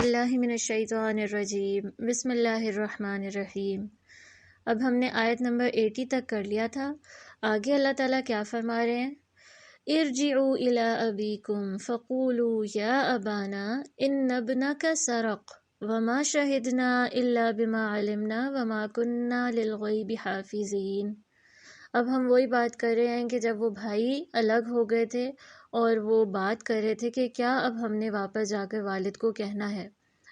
باللہ من الشیطان الرجیم بسم اللہ الرحمن الرحیم۔ اب ہم نے آیت نمبر 80 تک کر لیا تھا۔ آگے اللہ تعالیٰ کیا فرما رہے ہیں؟ ارجعوا الی ابیکم فقولوا یا ابانا ان ابنک سرق وما شہدنا الا بما علمنا وما کننا للغیب حافظین۔ اب ہم وہی بات کر رہے ہیں کہ جب وہ بھائی الگ ہو گئے تھے اور وہ بات کر رہے تھے کہ کیا اب ہم نے واپس جا کر والد کو کہنا ہے،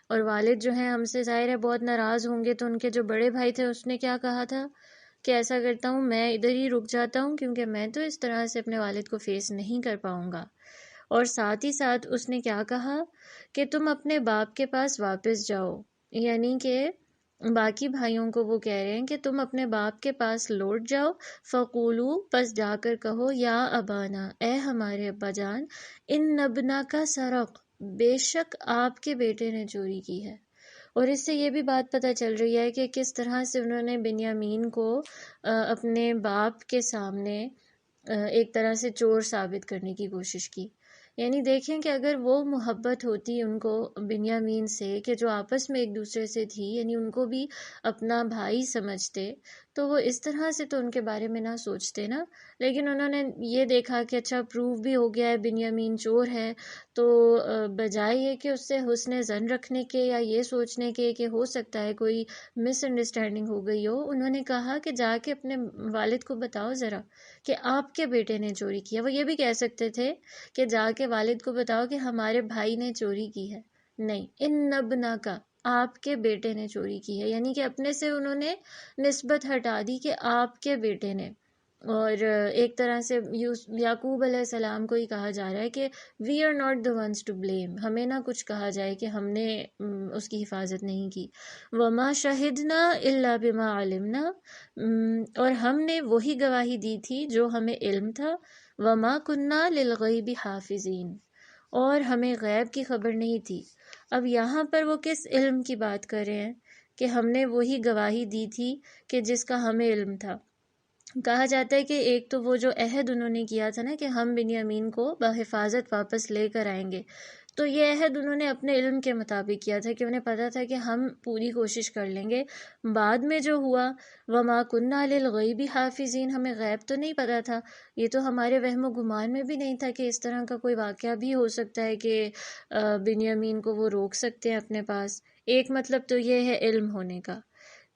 اور والد جو ہیں ہم سے ظاہر ہے بہت ناراض ہوں گے، تو ان کے جو بڑے بھائی تھے اس نے کیا کہا تھا کہ ایسا کرتا ہوں میں ادھر ہی رک جاتا ہوں کیونکہ میں تو اس طرح سے اپنے والد کو فیس نہیں کر پاؤں گا۔ اور ساتھ ہی ساتھ اس نے کیا کہا کہ تم اپنے باپ کے پاس واپس جاؤ، یعنی کہ باقی بھائیوں کو وہ کہہ رہے ہیں کہ تم اپنے باپ کے پاس لوٹ جاؤ، فقولو پس جا کر کہو یا ابانا اے ہمارے ابا جان، ان ابنا کا سرق بے شک آپ کے بیٹے نے چوری کی ہے۔ اور اس سے یہ بھی بات پتہ چل رہی ہے کہ کس طرح سے انہوں نے بنیامین کو اپنے باپ کے سامنے ایک طرح سے چور ثابت کرنے کی کوشش کی۔ یعنی دیکھیں کہ اگر وہ محبت ہوتی ان کو بنیامین سے کہ جو آپس میں ایک دوسرے سے تھی، یعنی ان کو بھی اپنا بھائی سمجھتے، تو وہ اس طرح سے تو ان کے بارے میں نہ سوچتے نا۔ لیکن انہوں نے یہ دیکھا کہ اچھا پروف بھی ہو گیا ہے بنیامین چور ہے، تو بجائے یہ کہ اس سے حسن ظن رکھنے کے یا یہ سوچنے کے کہ ہو سکتا ہے کوئی مس انڈرسٹینڈنگ ہو گئی ہو، انہوں نے کہا کہ جا کے اپنے والد کو بتاؤ ذرا کہ آپ کے بیٹے نے چوری کیا۔ وہ یہ بھی کہہ سکتے تھے کہ جا کے والد کو بتاؤ کہ ہمارے بھائی نے چوری کی ہے، نہیں، ان ابنا کا آپ کے بیٹے نے چوری کی ہے، یعنی کہ اپنے سے انہوں نے نسبت ہٹا دی کہ آپ کے بیٹے نے۔ اور ایک طرح سے یعقوب علیہ السلام کو ہی کہا جا رہا ہے کہ we are not the ones to blame, ہمیں نہ کچھ کہا جائے کہ ہم نے اس کی حفاظت نہیں کی۔ وما شہدنا الا بما علمنا، اور ہم نے وہی گواہی دی تھی جو ہمیں علم تھا۔ وما کننا للغیب حافظین، اور ہمیں غیب کی خبر نہیں تھی۔ اب یہاں پر وہ کس علم کی بات کر رہے ہیں کہ ہم نے وہی گواہی دی تھی کہ جس کا ہمیں علم تھا۔ کہا جاتا ہے کہ ایک تو وہ جو عہد انہوں نے کیا تھا نا کہ ہم بنیامین کو بحفاظت واپس لے کر آئیں گے، تو یہ عہد انہوں نے اپنے علم کے مطابق کیا تھا کہ انہیں پتا تھا کہ ہم پوری کوشش کر لیں گے۔ بعد میں جو ہوا وما کننا للغیب حافظین، ہمیں غیب تو نہیں پتا تھا، یہ تو ہمارے وہم و گمان میں بھی نہیں تھا کہ اس طرح کا کوئی واقعہ بھی ہو سکتا ہے کہ بنیامین کو وہ روک سکتے ہیں اپنے پاس۔ ایک مطلب تو یہ ہے علم ہونے کا،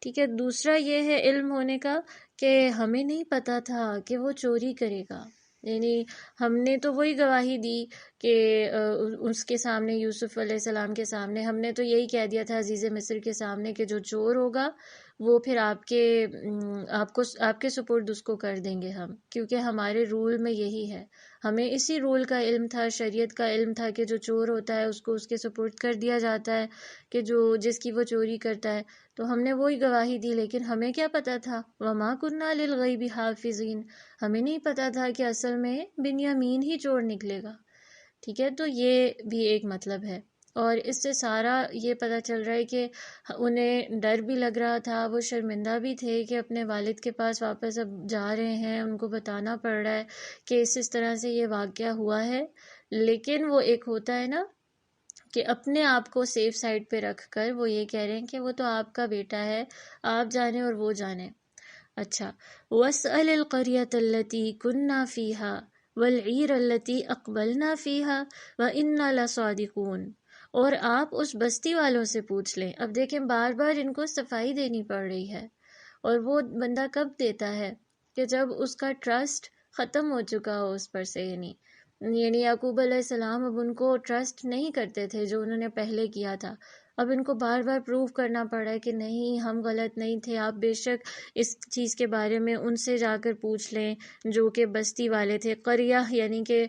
ٹھیک ہے۔ دوسرا یہ ہے علم ہونے کا کہ ہمیں نہیں پتا تھا کہ وہ چوری کرے گا، یعنی ہم نے تو وہی گواہی دی کہ اس کے سامنے، یوسف علیہ السلام کے سامنے ہم نے تو یہی کہہ دیا تھا عزیز مصر کے سامنے کہ جو چور ہوگا وہ پھر آپ کے سپرد اس کو کر دیں گے ہم، کیونکہ ہمارے رول میں یہی ہے، ہمیں اسی رول کا علم تھا، شریعت کا علم تھا کہ جو چور ہوتا ہے اس کو اس کے سپرد کر دیا جاتا ہے کہ جس کی وہ چوری کرتا ہے، تو ہم نے وہی گواہی دی۔ لیکن ہمیں کیا پتا تھا؟ وما کننا للغیب حافظین، ہمیں نہیں پتا تھا کہ اصل میں بنیامین ہی چور نکلے گا، ٹھیک ہے۔ تو یہ بھی ایک مطلب ہے، اور اس سے سارا یہ پتہ چل رہا ہے کہ انہیں ڈر بھی لگ رہا تھا، وہ شرمندہ بھی تھے کہ اپنے والد کے پاس واپس اب جا رہے ہیں، ان کو بتانا پڑ رہا ہے کہ اس طرح سے یہ واقعہ ہوا ہے۔ لیکن وہ ایک ہوتا ہے نا کہ اپنے آپ کو سیف سائڈ پہ رکھ کر وہ یہ کہہ رہے ہیں کہ وہ تو آپ کا بیٹا ہے، آپ جانیں اور وہ جانیں۔ اچھا، وَاسْأَلِ الْقَرْيَةَ الَّتِي كُنَّا فِيهَا وَالْعِيرَ الَّتِي أَقْبَلْنَا فِيهَا وَإِنَّا لَصَادِقُونَ، اور آپ اس بستی والوں سے پوچھ لیں۔ اب دیکھیں بار بار ان کو صفائی دینی پڑ رہی ہے، اور وہ بندہ کب دیتا ہے کہ جب اس کا ٹرسٹ ختم ہو چکا ہو اس پر سے، یعنی یعقوب علیہ السلام اب ان کو ٹرسٹ نہیں کرتے تھے جو انہوں نے پہلے کیا تھا، اب ان کو بار بار پروو کرنا پڑ رہا ہے کہ نہیں ہم غلط نہیں تھے، آپ بے شک اس چیز کے بارے میں ان سے جا کر پوچھ لیں جو کہ بستی والے تھے۔ قریہ یعنی کہ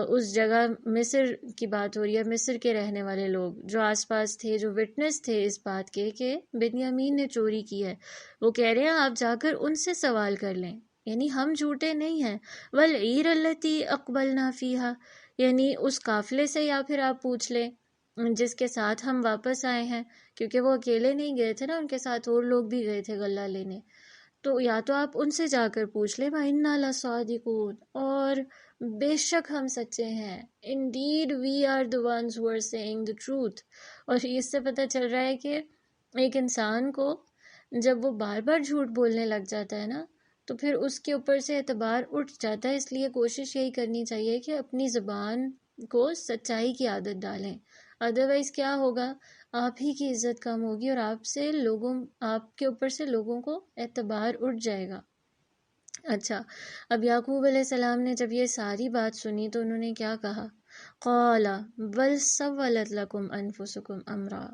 اس جگہ مصر کی بات ہو رہی ہے، مصر کے رہنے والے لوگ جو آس پاس تھے، جو وٹنس تھے اس بات کے کہ بنیامین نے چوری کی ہے، وہ کہہ رہے ہیں آپ جا کر ان سے سوال کر لیں، یعنی ہم جھوٹے نہیں ہیں۔ وَالْعِيرَ الَّتِي أَقْبَلْنَا فِيهَا، یعنی اس قافلے سے یا پھر آپ پوچھ لیں جس کے ساتھ ہم واپس آئے ہیں، کیونکہ وہ اکیلے نہیں گئے تھے نا، ان کے ساتھ اور لوگ بھی گئے تھے غلہ لینے، تو یا تو آپ ان سے جا کر پوچھ لیں وَإِنَّا لَصَادِقُونَ، اور بے شک ہم سچے ہیں. Indeed we are the ones who are saying the truth. اور اس سے پتہ چل رہا ہے کہ ایک انسان کو جب وہ بار بار جھوٹ بولنے لگ جاتا ہے نا تو پھر اس کے اوپر سے اعتبار اٹھ جاتا ہے. اس لیے کوشش یہی کرنی چاہیے کہ اپنی زبان کو سچائی کی عادت ڈالیں. ادروائز کیا ہوگا، آپ ہی کی عزت کم ہوگی اور آپ کے اوپر سے لوگوں کو اعتبار اٹھ جائے گا. اچھا، اب یعقوب علیہ السلام نے جب یہ ساری بات سنی تو انہوں نے کیا کہا؟ قال بل سولت لکم انفسکم امرا.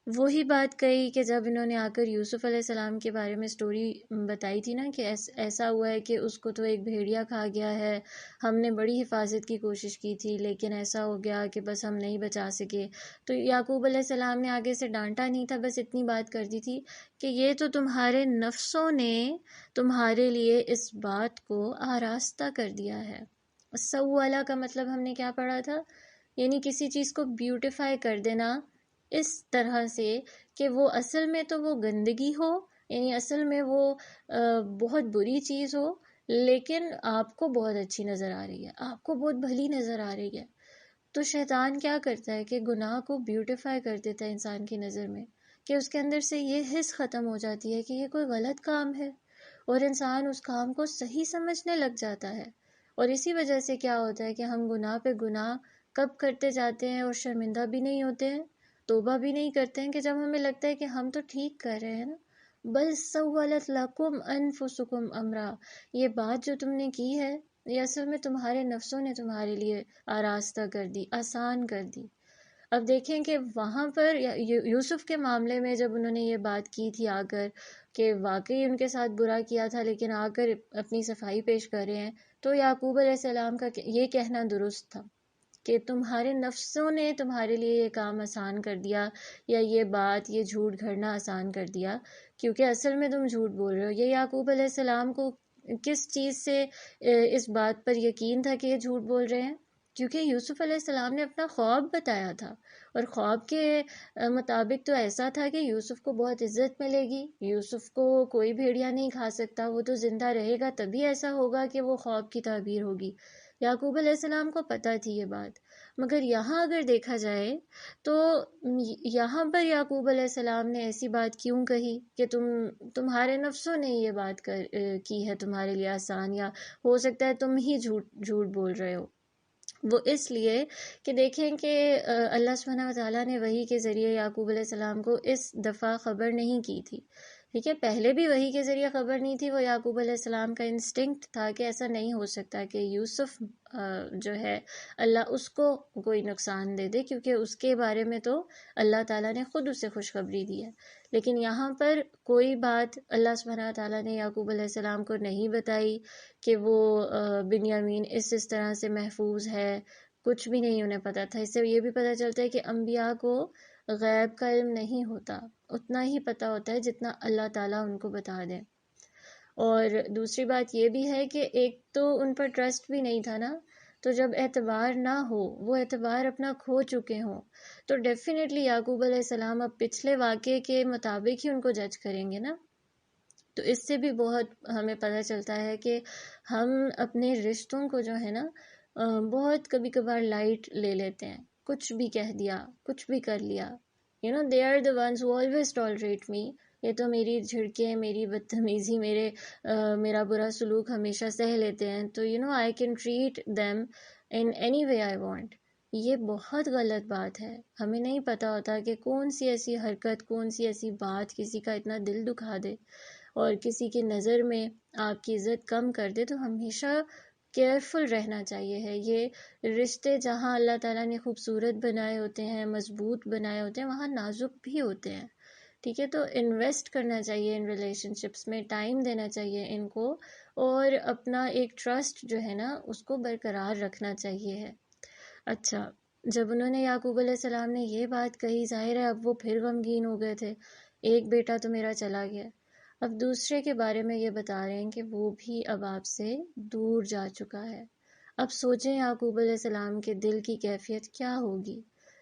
وہی بات کہی کہ جب انہوں نے آ کر یوسف علیہ السلام کے بارے میں سٹوری بتائی تھی نا کہ ایسا ہوا ہے کہ اس کو تو ایک بھیڑیا کھا گیا ہے، ہم نے بڑی حفاظت کی کوشش کی تھی لیکن ایسا ہو گیا کہ بس ہم نہیں بچا سکے. تو یعقوب علیہ السلام نے آگے سے ڈانٹا نہیں تھا، بس اتنی بات کر دی تھی کہ یہ تو تمہارے نفسوں نے تمہارے لیے اس بات کو آراستہ کر دیا ہے. سوالا کا مطلب ہم نے کیا پڑھا تھا؟ یعنی کسی چیز کو بیوٹیفائی کر دینا اس طرح سے کہ وہ اصل میں تو وہ گندگی ہو، یعنی اصل میں وہ بہت بری چیز ہو لیکن آپ کو بہت اچھی نظر آ رہی ہے، آپ کو بہت بھلی نظر آ رہی ہے. تو شیطان کیا کرتا ہے کہ گناہ کو بیوٹیفائی کر دیتا ہے انسان کی نظر میں، کہ اس کے اندر سے یہ حس ختم ہو جاتی ہے کہ یہ کوئی غلط کام ہے اور انسان اس کام کو صحیح سمجھنے لگ جاتا ہے. اور اسی وجہ سے کیا ہوتا ہے کہ ہم گناہ پہ گناہ کب کرتے جاتے ہیں اور شرمندہ بھی نہیں ہوتے ہیں، توبہ بھی نہیں کرتے ہیں، کہ جب ہمیں لگتا ہے کہ ہم تو ٹھیک کر رہے ہیں نا. بل سولت لکم انفسکم امرا، یہ بات جو تم نے کی ہے یہ اصل میں تمہارے نفسوں نے تمہارے لیے آراستہ کر دی، آسان کر دی. اب دیکھیں کہ وہاں پر یوسف کے معاملے میں جب انہوں نے یہ بات کی تھی آ کر کہ واقعی ان کے ساتھ برا کیا تھا لیکن آ کر اپنی صفائی پیش کر رہے ہیں، تو یعقوب علیہ السلام کا یہ کہنا درست تھا کہ تمہارے نفسوں نے تمہارے لیے یہ کام آسان کر دیا، یا یہ بات، یہ جھوٹ گھڑنا آسان کر دیا، کیونکہ اصل میں تم جھوٹ بول رہے ہو. یہ یعقوب علیہ السلام کو کس چیز سے اس بات پر یقین تھا کہ یہ جھوٹ بول رہے ہیں؟ کیونکہ یوسف علیہ السلام نے اپنا خواب بتایا تھا، اور خواب کے مطابق تو ایسا تھا کہ یوسف کو بہت عزت ملے گی، یوسف کو کوئی بھیڑیا نہیں کھا سکتا، وہ تو زندہ رہے گا تبھی ایسا ہوگا کہ وہ خواب کی تعبیر ہوگی. یعقوب علیہ السلام کو پتہ تھی یہ بات. مگر یہاں اگر دیکھا جائے تو یہاں پر یعقوب علیہ السلام نے ایسی بات کیوں کہی کہ تمہارے نفسوں نے یہ بات کی ہے تمہارے لیے آسان، یا ہو سکتا ہے تم ہی جھوٹ بول رہے ہو؟ وہ اس لیے کہ دیکھیں کہ اللہ سبحانہ وتعالیٰ نے وحی کے ذریعے یعقوب علیہ السلام کو اس دفعہ خبر نہیں کی تھی. ٹھیک ہے، پہلے بھی وحی کے ذریعے خبر نہیں تھی. وہ یعقوب علیہ السلام کا انسٹنکٹ تھا کہ ایسا نہیں ہو سکتا کہ یوسف جو ہے اللہ اس کو کوئی نقصان دے دے، کیونکہ اس کے بارے میں تو اللہ تعالیٰ نے خود اسے خوشخبری دی ہے. لیکن یہاں پر کوئی بات اللہ سبحانہ وتعالیٰ نے یعقوب علیہ السلام کو نہیں بتائی کہ وہ بنیامین اس طرح سے محفوظ ہے، کچھ بھی نہیں انہیں پتا تھا. اس سے یہ بھی پتہ چلتا ہے کہ انبیاء کو غیب کا علم نہیں ہوتا، اتنا ہی پتہ ہوتا ہے جتنا اللہ تعالیٰ ان کو بتا دے. اور دوسری بات یہ بھی ہے کہ ایک تو ان پر ٹرسٹ بھی نہیں تھا نا، تو جب اعتبار نہ ہو، وہ اعتبار اپنا کھو چکے ہوں، تو ڈیفینیٹلی یعقوب علیہ السلام اب پچھلے واقعے کے مطابق ہی ان کو جج کریں گے نا. تو اس سے بھی بہت ہمیں پتہ چلتا ہے کہ ہم اپنے رشتوں کو جو ہے نا بہت کبھی کبھار لائٹ لے لیتے ہیں. کچھ بھی کہہ دیا، کچھ بھی کر لیا. they are the ones who always tolerate me. یہ تو میری جھڑکیں، میری بدتمیزی، میرا برا سلوک ہمیشہ سہ لیتے ہیں، تو I can treat them in any way I want. یہ بہت غلط بات ہے. ہمیں نہیں پتہ ہوتا کہ کون سی ایسی حرکت، کون سی ایسی بات کسی کا اتنا دل دکھا دے اور کسی کی نظر میں آپ کی عزت کم کر دے. تو ہمیشہ کیئرفل رہنا چاہیے. یہ رشتے جہاں اللہ تعالیٰ نے خوبصورت بنائے ہوتے ہیں، مضبوط بنائے ہوتے ہیں، وہاں نازک بھی ہوتے ہیں. ٹھیک ہے، تو انویسٹ کرنا چاہیے ان ریلیشن شپس میں، ٹائم دینا چاہیے ان کو، اور اپنا ایک ٹرسٹ جو ہے نا اس کو برقرار رکھنا چاہیے ہے. اچھا، جب انہوں نے یعقوب علیہ السلام نے یہ بات کہی، ظاہر ہے اب وہ پھر غمگین ہو گئے تھے. ایک بیٹا تو میرا چلا گیا، اب دوسرے کے بارے میں یہ بتا رہے ہیں کہ وہ بھی اب آپ سے دور جا چکا ہے. اب سوچیں یعقوب علیہ السلام کے دل کی کیفیت کیا ہوگی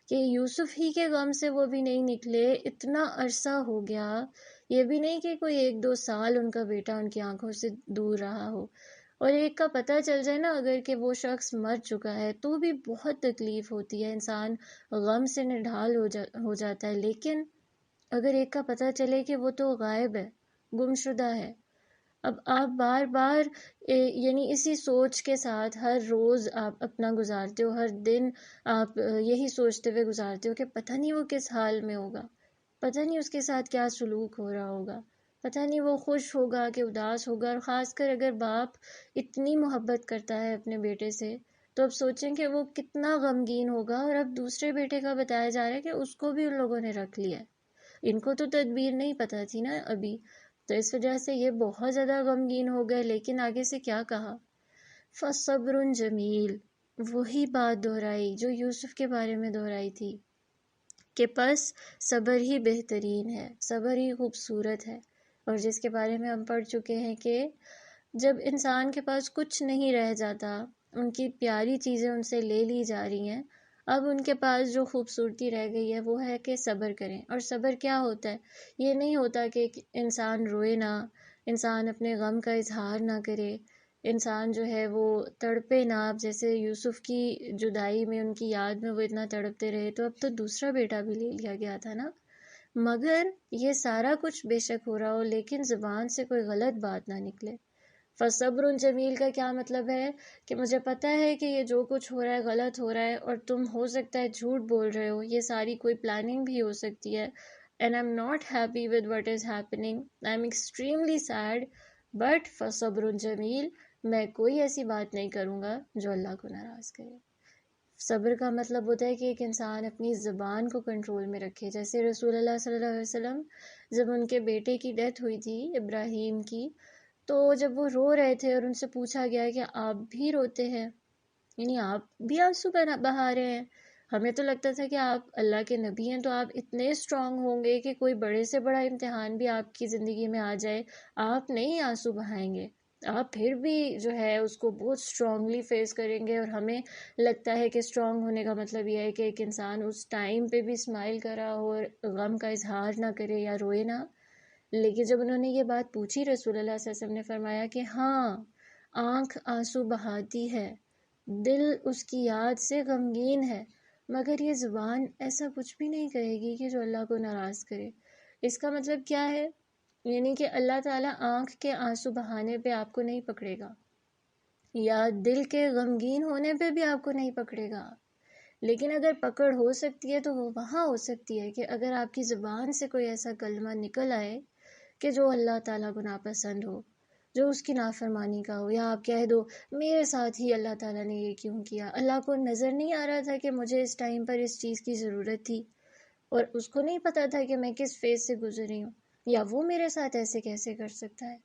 کہ یوسف ہی کے غم سے وہ بھی نہیں نکلے، اتنا عرصہ ہو گیا. یہ بھی نہیں کہ کوئی 1-2 سال ان کا بیٹا ان کی آنکھوں سے دور رہا ہو. اور ایک کا پتہ چل جائے نا اگر کہ وہ شخص مر چکا ہے تو بھی بہت تکلیف ہوتی ہے، انسان غم سے نڈھال ہو جاتا ہے. لیکن اگر ایک کا پتہ چلے کہ وہ تو غائب ہے، گم شدہ ہے، اب آپ بار بار یعنی اسی سوچ کے ساتھ ہر روز آپ اپنا گزارتے ہو، ہر دن آپ یہی سوچتے ہوئے گزارتے ہو کہ پتہ نہیں وہ کس حال میں ہوگا، پتہ نہیں اس کے ساتھ کیا سلوک ہو رہا ہوگا، پتہ نہیں وہ خوش ہوگا کہ اداس ہوگا. اور خاص کر اگر باپ اتنی محبت کرتا ہے اپنے بیٹے سے تو اب سوچیں کہ وہ کتنا غمگین ہوگا. اور اب دوسرے بیٹے کا بتایا جا رہا ہے کہ اس کو بھی ان لوگوں نے رکھ لیا ہے، ان کو تو تدبیر نہیں پتہ تھی نا ابھی، تو اس وجہ سے یہ بہت زیادہ غمگین ہو گئے. لیکن آگے سے کیا کہا؟ فَصَبْرٌ جمیل، وہی بات دہرائی جو یوسف کے بارے میں دہرائی تھی کہ پس صبر ہی بہترین ہے، صبر ہی خوبصورت ہے. اور جس کے بارے میں ہم پڑھ چکے ہیں کہ جب انسان کے پاس کچھ نہیں رہ جاتا، ان کی پیاری چیزیں ان سے لے لی جا رہی ہیں، اب ان کے پاس جو خوبصورتی رہ گئی ہے وہ ہے کہ صبر کریں. اور صبر کیا ہوتا ہے؟ یہ نہیں ہوتا کہ انسان روئے نہ، انسان اپنے غم کا اظہار نہ کرے، انسان جو ہے وہ تڑپے نہ. اب جیسے یوسف کی جدائی میں ان کی یاد میں وہ اتنا تڑپتے رہے تو اب تو دوسرا بیٹا بھی لے لیا گیا تھا نا. مگر یہ سارا کچھ بے شک ہو رہا ہو لیکن زبان سے کوئی غلط بات نہ نکلے. فصبر جمیل کا کیا مطلب ہے کہ مجھے پتہ ہے کہ یہ جو کچھ ہو رہا ہے غلط ہو رہا ہے اور تم ہو سکتا ہے جھوٹ بول رہے ہو، یہ ساری کوئی پلاننگ بھی ہو سکتی ہے. and I'm not happy with what is happening, I'm extremely sad, but فصبر جمیل، میں کوئی ایسی بات نہیں کروں گا جو اللہ کو ناراض کرے. صبر کا مطلب ہوتا ہے کہ ایک انسان اپنی زبان کو کنٹرول میں رکھے. جیسے رسول اللہ صلی اللہ علیہ وسلم جب ان کے بیٹے کی ڈیتھ ہوئی تھی ابراہیم کی، تو جب وہ رو رہے تھے اور ان سے پوچھا گیا کہ آپ بھی روتے ہیں، یعنی آپ بھی آنسو بہا رہے ہیں، ہمیں تو لگتا تھا کہ آپ اللہ کے نبی ہیں تو آپ اتنے اسٹرانگ ہوں گے کہ کوئی بڑے سے بڑا امتحان بھی آپ کی زندگی میں آ جائے آپ نہیں آنسو بہائیں گے، آپ پھر بھی جو ہے اس کو بہت اسٹرانگلی فیس کریں گے. اور ہمیں لگتا ہے کہ اسٹرانگ ہونے کا مطلب یہ ہے کہ ایک انسان اس ٹائم پہ بھی اسمائل کرا اور غم کا اظہار نہ کرے یا روئے نہ. لیکن جب انہوں نے یہ بات پوچھی رسول اللہ صلی اللہ علیہ وسلم نے فرمایا کہ ہاں، آنکھ آنسو بہاتی ہے، دل اس کی یاد سے غمگین ہے، مگر یہ زبان ایسا کچھ بھی نہیں کہے گی کہ جو اللہ کو ناراض کرے. اس کا مطلب کیا ہے؟ یعنی کہ اللہ تعالیٰ آنکھ کے آنسو بہانے پہ آپ کو نہیں پکڑے گا یا دل کے غمگین ہونے پہ بھی آپ کو نہیں پکڑے گا. لیکن اگر پکڑ ہو سکتی ہے تو وہ وہاں ہو سکتی ہے کہ اگر آپ کی زبان سے کوئی ایسا کلمہ نکل آئے کہ جو اللہ تعالیٰ کو ناپسند ہو، جو اس کی نافرمانی کا ہو، یا آپ کہہ دو میرے ساتھ ہی اللہ تعالیٰ نے یہ کیوں کیا، اللہ کو نظر نہیں آ رہا تھا کہ مجھے اس ٹائم پر اس چیز کی ضرورت تھی اور اس کو نہیں پتا تھا کہ میں کس فیز سے گزری ہوں، یا وہ میرے ساتھ ایسے کیسے کر سکتا ہے.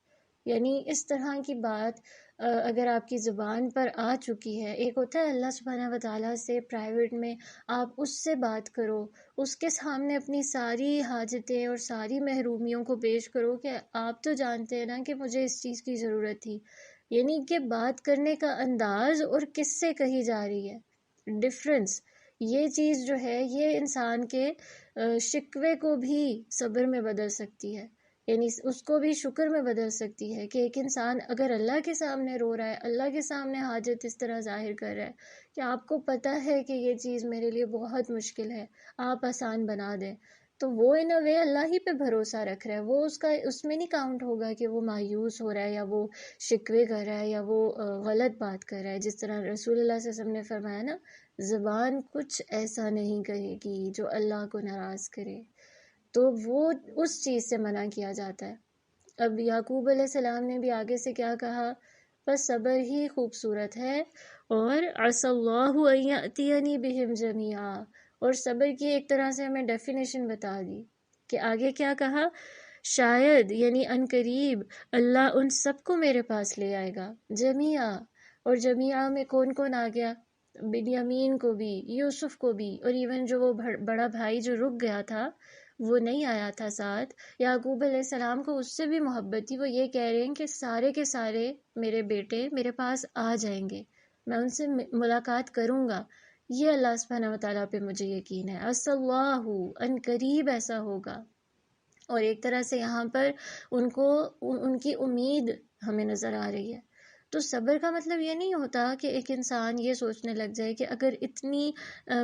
یعنی اس طرح کی بات اگر آپ کی زبان پر آ چکی ہے، ایک ہوتا ہے اللہ سبحانہ و تعالیٰ سے پرائیویٹ میں آپ اس سے بات کرو، اس کے سامنے اپنی ساری حاجتیں اور ساری محرومیوں کو پیش کرو کہ آپ تو جانتے ہیں نا کہ مجھے اس چیز کی ضرورت تھی. یعنی کہ بات کرنے کا انداز اور کس سے کہی جا رہی ہے، ڈفرنس، یہ چیز جو ہے یہ انسان کے شکوے کو بھی صبر میں بدل سکتی ہے، یعنی اس کو بھی شکر میں بدل سکتی ہے. کہ ایک انسان اگر اللہ کے سامنے رو رہا ہے، اللہ کے سامنے حاجت اس طرح ظاہر کر رہا ہے کہ آپ کو پتہ ہے کہ یہ چیز میرے لیے بہت مشکل ہے، آپ آسان بنا دیں، تو وہ ان اے وے اللہ ہی پہ بھروسہ رکھ رہا ہے. وہ اس میں نہیں کاؤنٹ ہوگا کہ وہ مایوس ہو رہا ہے یا وہ شکوے کر رہا ہے یا وہ غلط بات کر رہا ہے. جس طرح رسول اللہ صلی اللہ علیہ وسلم نے فرمایا نا، زبان کچھ ایسا نہیں کہے گی جو اللہ کو ناراض کرے، تو وہ اس چیز سے منع کیا جاتا ہے. اب یعقوب علیہ السلام نے بھی آگے سے کیا کہا؟ بس صبر ہی خوبصورت ہے، اور عسى الله ان يأتيني بهم جميعا، اور صبر کی ایک طرح سے ہمیں ڈیفینیشن بتا دی کہ آگے کیا کہا، شاید یعنی ان قریب اللہ ان سب کو میرے پاس لے آئے گا جمیعا. اور جمیعا میں کون کون آ گیا؟ بنیامین کو بھی، یوسف کو بھی، اور ایون جو وہ بڑا بھائی جو رک گیا تھا وہ نہیں آیا تھا ساتھ، یعقوب علیہ السلام کو اس سے بھی محبت تھی. وہ یہ کہہ رہے ہیں کہ سارے کے سارے میرے بیٹے میرے پاس آ جائیں گے، میں ان سے ملاقات کروں گا، یہ اللہ سبحانہ و تعالیٰ پہ مجھے یقین ہے. عسى الله، ان قریب ایسا ہوگا. اور ایک طرح سے یہاں پر ان کی امید ہمیں نظر آ رہی ہے. تو صبر کا مطلب یہ نہیں ہوتا کہ ایک انسان یہ سوچنے لگ جائے کہ اگر اتنی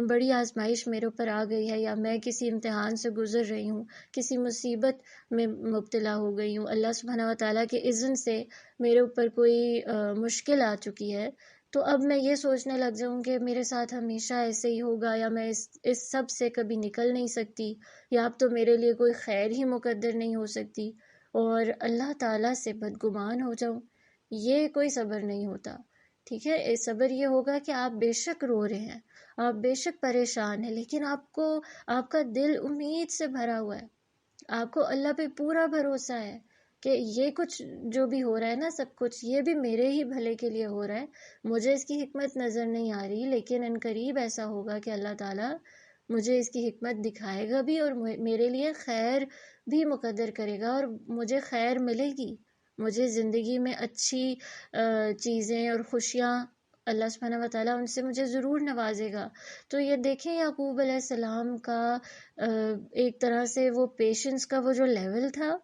بڑی آزمائش میرے اوپر آ گئی ہے، یا میں کسی امتحان سے گزر رہی ہوں، کسی مصیبت میں مبتلا ہو گئی ہوں، اللہ سبحانہ و تعالیٰ کے اذن سے میرے اوپر کوئی مشکل آ چکی ہے، تو اب میں یہ سوچنے لگ جاؤں کہ میرے ساتھ ہمیشہ ایسے ہی ہوگا، یا میں اس سب سے کبھی نکل نہیں سکتی، یا اب تو میرے لیے کوئی خیر ہی مقدر نہیں ہو سکتی، اور اللہ تعالیٰ سے بدگمان ہو جاؤں، یہ کوئی صبر نہیں ہوتا. ٹھیک ہے، صبر یہ ہوگا کہ آپ بے شک رو رہے ہیں، آپ بے شک پریشان ہیں، لیکن آپ کا دل امید سے بھرا ہوا ہے، آپ کو اللہ پہ پورا بھروسہ ہے کہ یہ کچھ جو بھی ہو رہا ہے نا، سب کچھ یہ بھی میرے ہی بھلے کے لیے ہو رہا ہے. مجھے اس کی حکمت نظر نہیں آ رہی، لیکن ان قریب ایسا ہوگا کہ اللہ تعالیٰ مجھے اس کی حکمت دکھائے گا بھی، اور میرے لیے خیر بھی مقدر کرے گا، اور مجھے خیر ملے گی، مجھے زندگی میں اچھی چیزیں اور خوشیاں اللہ سبحانہ و تعالیٰ ان سے مجھے ضرور نوازے گا. تو یہ دیکھیں یعقوب علیہ السلام کا ایک طرح سے وہ پیشنس کا وہ جو لیول تھا،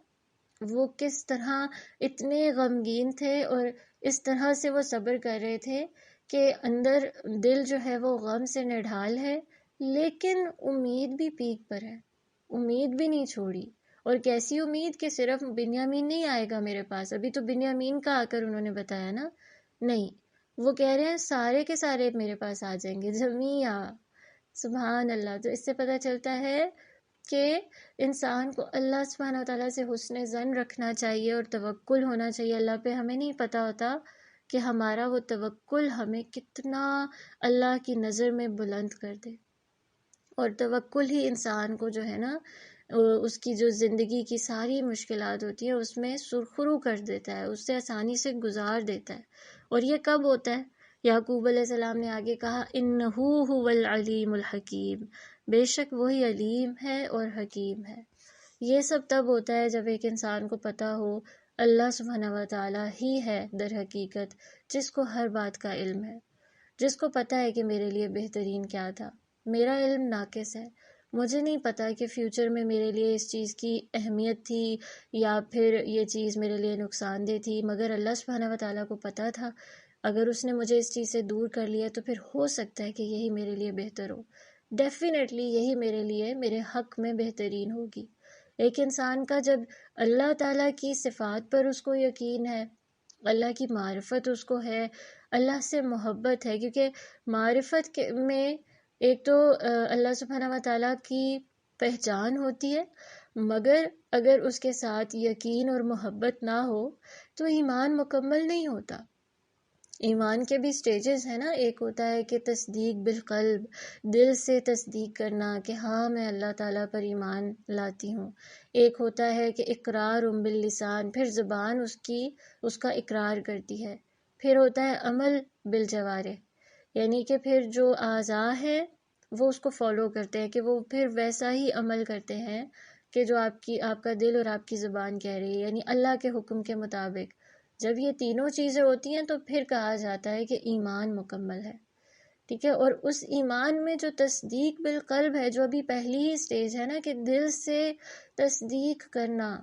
وہ کس طرح اتنے غمگین تھے، اور اس طرح سے وہ صبر کر رہے تھے کہ اندر دل جو ہے وہ غم سے نڈھال ہے، لیکن امید بھی پیک پر ہے، امید بھی نہیں چھوڑی. اور کیسی امید کہ صرف بنیامین نہیں آئے گا میرے پاس، ابھی تو بنیامین کا آ کر انہوں نے بتایا نا، نہیں، وہ کہہ رہے ہیں سارے کے سارے میرے پاس آ جائیں گے جميعا. سبحان اللہ. تو اس سے پتہ چلتا ہے کہ انسان کو اللہ سبحانہ وتعالیٰ سے حسن ظن رکھنا چاہیے اور توکل ہونا چاہیے اللہ پہ. ہمیں نہیں پتہ ہوتا کہ ہمارا وہ توکل ہمیں کتنا اللہ کی نظر میں بلند کر دے، اور توکل ہی انسان کو جو ہے نا اس کی جو زندگی کی ساری مشکلات ہوتی ہیں اس میں سرخرو کر دیتا ہے، اس سے آسانی سے گزار دیتا ہے. اور یہ کب ہوتا ہے؟ یعقوب علیہ السلام نے آگے کہا انہو هو العلیم الحکیم، بے شک وہی علیم ہے اور حکیم ہے. یہ سب تب ہوتا ہے جب ایک انسان کو پتہ ہو اللہ سبحانہ و تعالیٰ ہی ہے در حقیقت جس کو ہر بات کا علم ہے، جس کو پتہ ہے کہ میرے لیے بہترین کیا تھا. میرا علم ناقص ہے، مجھے نہیں پتا کہ فیوچر میں میرے لیے اس چیز کی اہمیت تھی یا پھر یہ چیز میرے لیے نقصان دہ تھی، مگر اللہ سبحانہ و تعالیٰ کو پتہ تھا. اگر اس نے مجھے اس چیز سے دور کر لیا تو پھر ہو سکتا ہے کہ یہی میرے لیے بہتر ہو، ڈیفینیٹلی یہی میرے لیے میرے حق میں بہترین ہوگی. ایک انسان کا جب اللہ تعالیٰ کی صفات پر اس کو یقین ہے، اللہ کی معرفت اس کو ہے، اللہ سے محبت ہے، کیونکہ معرفت میں ایک تو اللہ سبحانہ و تعالیٰ کی پہچان ہوتی ہے، مگر اگر اس کے ساتھ یقین اور محبت نہ ہو تو ایمان مکمل نہیں ہوتا. ایمان کے بھی سٹیجز ہیں نا، ایک ہوتا ہے کہ تصدیق بالقلب، دل سے تصدیق کرنا کہ ہاں میں اللہ تعالیٰ پر ایمان لاتی ہوں. ایک ہوتا ہے کہ اقرار باللسان، پھر زبان اس کا اقرار کرتی ہے. پھر ہوتا ہے عمل بالجوارح، یعنی کہ پھر جو اعضاء ہیں وہ اس کو فالو کرتے ہیں، کہ وہ پھر ویسا ہی عمل کرتے ہیں کہ جو آپ کا دل اور آپ کی زبان کہہ رہی ہے، یعنی اللہ کے حکم کے مطابق. جب یہ تینوں چیزیں ہوتی ہیں تو پھر کہا جاتا ہے کہ ایمان مکمل ہے. ٹھیک ہے، اور اس ایمان میں جو تصدیق بالقلب ہے، جو ابھی پہلی ہی سٹیج ہے نا، کہ دل سے تصدیق کرنا،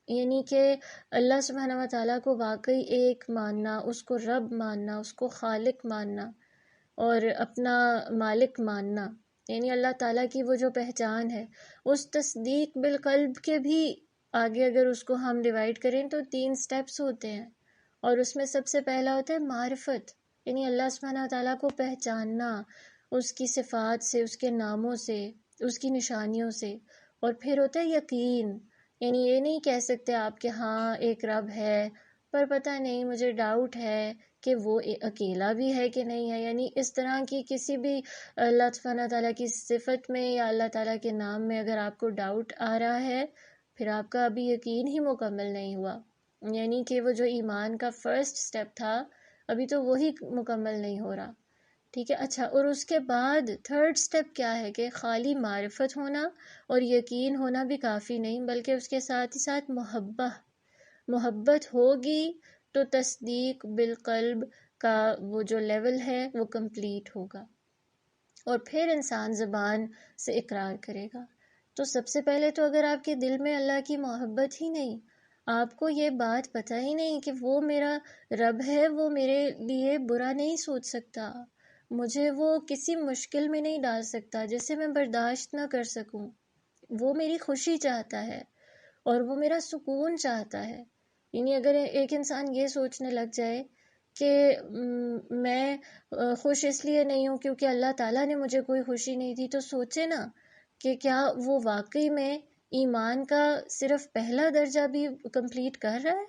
یعنی کہ اللہ سبحانہ و تعالیٰ کو واقعی ایک ماننا، اس کو رب ماننا، اس کو خالق ماننا اور اپنا مالک ماننا، یعنی اللہ تعالیٰ کی وہ جو پہچان ہے. اس تصدیق بالقلب کے بھی آگے اگر اس کو ہم ڈیوائڈ کریں تو 3 سٹیپس ہوتے ہیں، اور اس میں سب سے پہلا ہوتا ہے معرفت، یعنی اللہ سبحانہ تعالیٰ کو پہچاننا اس کی صفات سے، اس کے ناموں سے، اس کی نشانیوں سے. اور پھر ہوتا ہے یقین، یعنی یہ نہیں کہہ سکتے آپ کہ ہاں ایک رب ہے پر پتہ نہیں، مجھے ڈاؤٹ ہے کہ وہ اکیلا بھی ہے کہ نہیں ہے. یعنی اس طرح کی کسی بھی اللہ سبحانہ تعالیٰ کی صفت میں یا اللہ تعالیٰ کے نام میں اگر آپ کو ڈاؤٹ آ رہا ہے، پھر آپ کا ابھی یقین ہی مکمل نہیں ہوا، یعنی کہ وہ جو ایمان کا فرسٹ سٹیپ تھا ابھی تو وہی مکمل نہیں ہو رہا. ٹھیک ہے، اچھا، اور اس کے بعد تھرڈ سٹیپ کیا ہے کہ خالی معرفت ہونا اور یقین ہونا بھی کافی نہیں، بلکہ اس کے ساتھ ہی ساتھ محبت ہوگی تو تصدیق بالقلب کا وہ جو لیول ہے وہ کمپلیٹ ہوگا، اور پھر انسان زبان سے اقرار کرے گا. تو سب سے پہلے تو اگر آپ کے دل میں اللہ کی محبت ہی نہیں، آپ کو یہ بات پتہ ہی نہیں کہ وہ میرا رب ہے، وہ میرے لیے برا نہیں سوچ سکتا، مجھے وہ کسی مشکل میں نہیں ڈال سکتا جسے میں برداشت نہ کر سکوں، وہ میری خوشی چاہتا ہے اور وہ میرا سکون چاہتا ہے۔ یعنی اگر ایک انسان یہ سوچنے لگ جائے کہ میں خوش اس لیے نہیں ہوں کیونکہ اللہ تعالیٰ نے مجھے کوئی خوشی نہیں دی، تو سوچے نا کہ کیا وہ واقعی میں ایمان کا صرف پہلا درجہ بھی کمپلیٹ کر رہا ہے؟